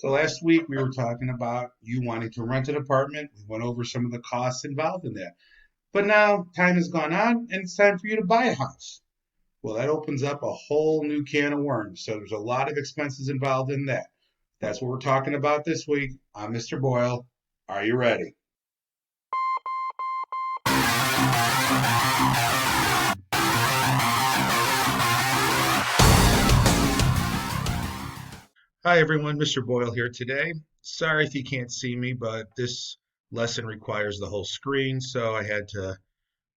So last week we were talking about you wanting to rent an apartment. We went over some of the costs involved in that. But now time has gone on and it's time for you to buy a house. Well, that opens up a whole new can of worms. So there's a lot of expenses involved in that. That's what we're talking about this week. I'm Mr. Boyle. Are you ready? Hi, everyone. Mr. Boyle here today. Sorry if you can't see me, but this lesson requires the whole screen, so I had to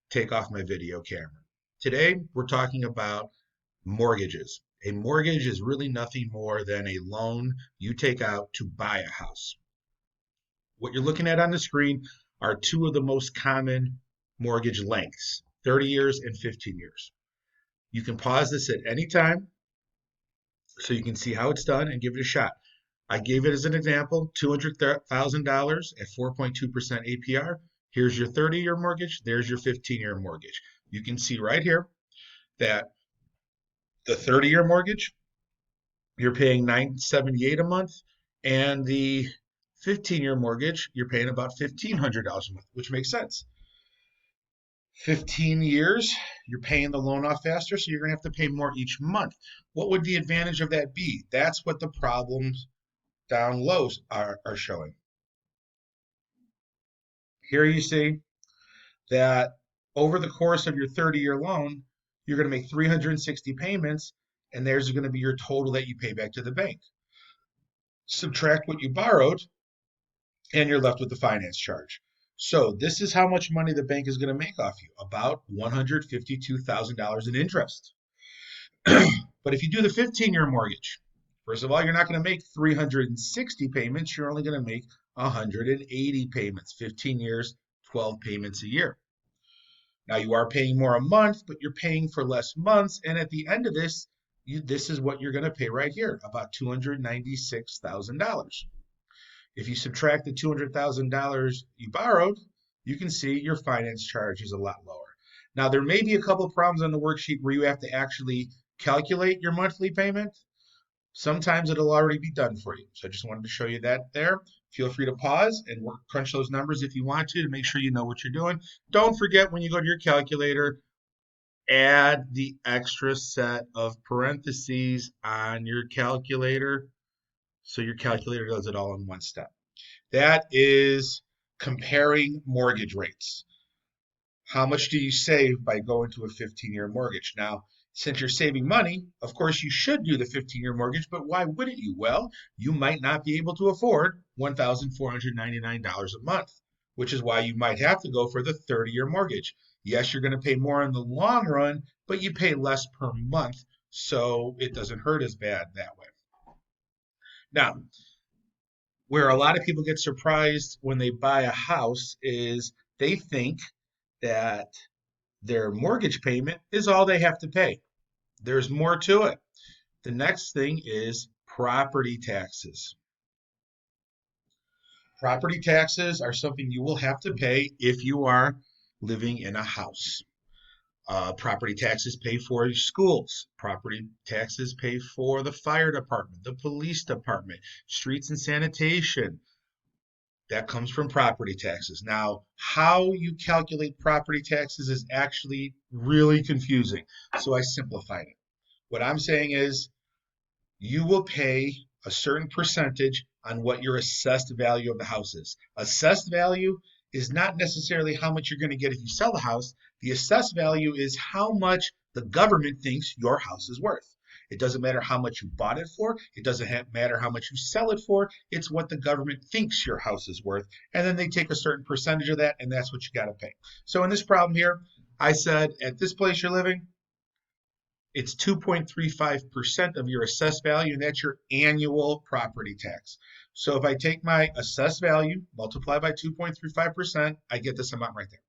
take off my video camera. Today, we're talking about mortgages. A mortgage is really nothing more than a loan you take out to buy a house. What you're looking at on the screen are two of the most common mortgage lengths, 30 years and 15 years. You can pause this at any time so you can see how it's done and give it a shot. I gave it as an example, $200,000 at 4.2% APR. Here's your 30-year mortgage. There's your 15-year mortgage. You can see right here that the 30-year mortgage, you're paying $978 a month, and the 15-year mortgage, you're paying about $1,500 a month, which makes sense. 15 years, you're paying the loan off faster, so you're going to have to pay more each month. What would the advantage of that be? That's what the problems down low are showing. Here you see that over the course of your 30-year loan, you're going to make 360 payments, and there's going to be your total that you pay back to the bank. Subtract what you borrowed, and you're left with the finance charge. So this is how much money the bank is going to make off you, about $152,000 in interest. But if you do the 15-year mortgage, first of all, you're not going to make 360 payments. You're only going to make 180 payments, 15 years, 12 payments a year. Now you are paying more a month, but you're paying for less months. And at the end of this, this is what you're going to pay right here, about $296,000. If you subtract the $200,000 you borrowed, you can see your finance charge is a lot lower. Now, there may be a couple of problems on the worksheet where you have to actually calculate your monthly payment. Sometimes it'll already be done for you. So I just wanted to show you that there. Feel free to pause and crunch those numbers if you want to make sure you know what you're doing. Don't forget when you go to your calculator, add the extra set of parentheses on your calculator so your calculator does it all in one step. That is comparing mortgage rates. How much do you save by going to a 15-year mortgage? Now, since you're saving money, of course you should do the 15-year mortgage, but why wouldn't you? Well, you might not be able to afford $1,499 a month, which is why you might have to go for the 30-year mortgage. Yes, you're going to pay more in the long run, but you pay less per month, so it doesn't hurt as bad that way. Now, where a lot of people get surprised when they buy a house is they think that their mortgage payment is all they have to pay. There's more to it. The next thing is property taxes. Property taxes are something you will have to pay if you are living in a house. Property taxes pay for schools. Property taxes pay for the fire department, the police department, streets and sanitation. That comes from property taxes. Now, how you calculate property taxes is actually really confusing. So I simplified it. What I'm saying is you will pay a certain percentage on what your assessed value of the house is. Assessed value is not necessarily how much you're going to get if you sell the house. The assessed value is how much the government thinks your house is worth. It doesn't matter how much you bought it for. It doesn't matter how much you sell it for. It's what the government thinks your house is worth. And then they take a certain percentage of that, and that's what you got to pay. So in this problem here, I said at this place you're living, it's 2.35% of your assessed value, and that's your annual property tax. So if I take my assessed value, multiply by 2.35%, I get this amount right there.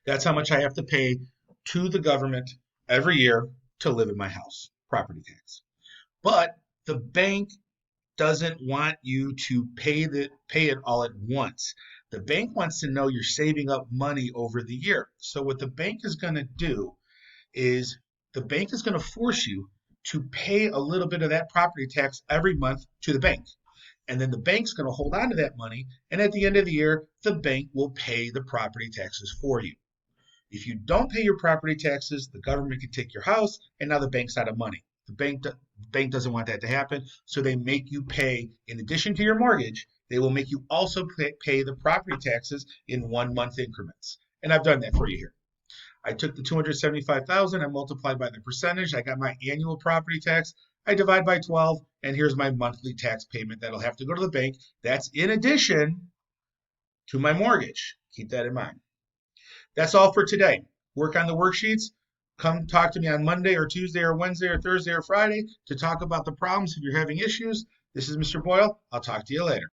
That's how much I have to pay to the government every year to live in my house, property tax. But the bank doesn't want you to pay it all at once. The bank wants to know you're saving up money over the year. So what the bank is going to do is the bank is going to force you to pay a little bit of that property tax every month to the bank. and then the bank's going to hold on to that money, and at the end of the year, the bank will pay the property taxes for you. If you don't pay your property taxes, the government can take your house, and now the bank's out of money. The bank doesn't want that to happen, so they make you pay, in addition to your mortgage, they will make you also pay the property taxes in 1 month increments. And I've done that for you here. I took the 275,000, I multiplied by the percentage, I got my annual property tax, I divide by 12, and here's my monthly tax payment that'll have to go to the bank. That's in addition to my mortgage. Keep that in mind. That's all for today. Work on the worksheets. Come talk to me on Monday or Tuesday or Wednesday or Thursday or Friday to talk about the problems if you're having issues. This is Mr. Boyle. I'll talk to you later.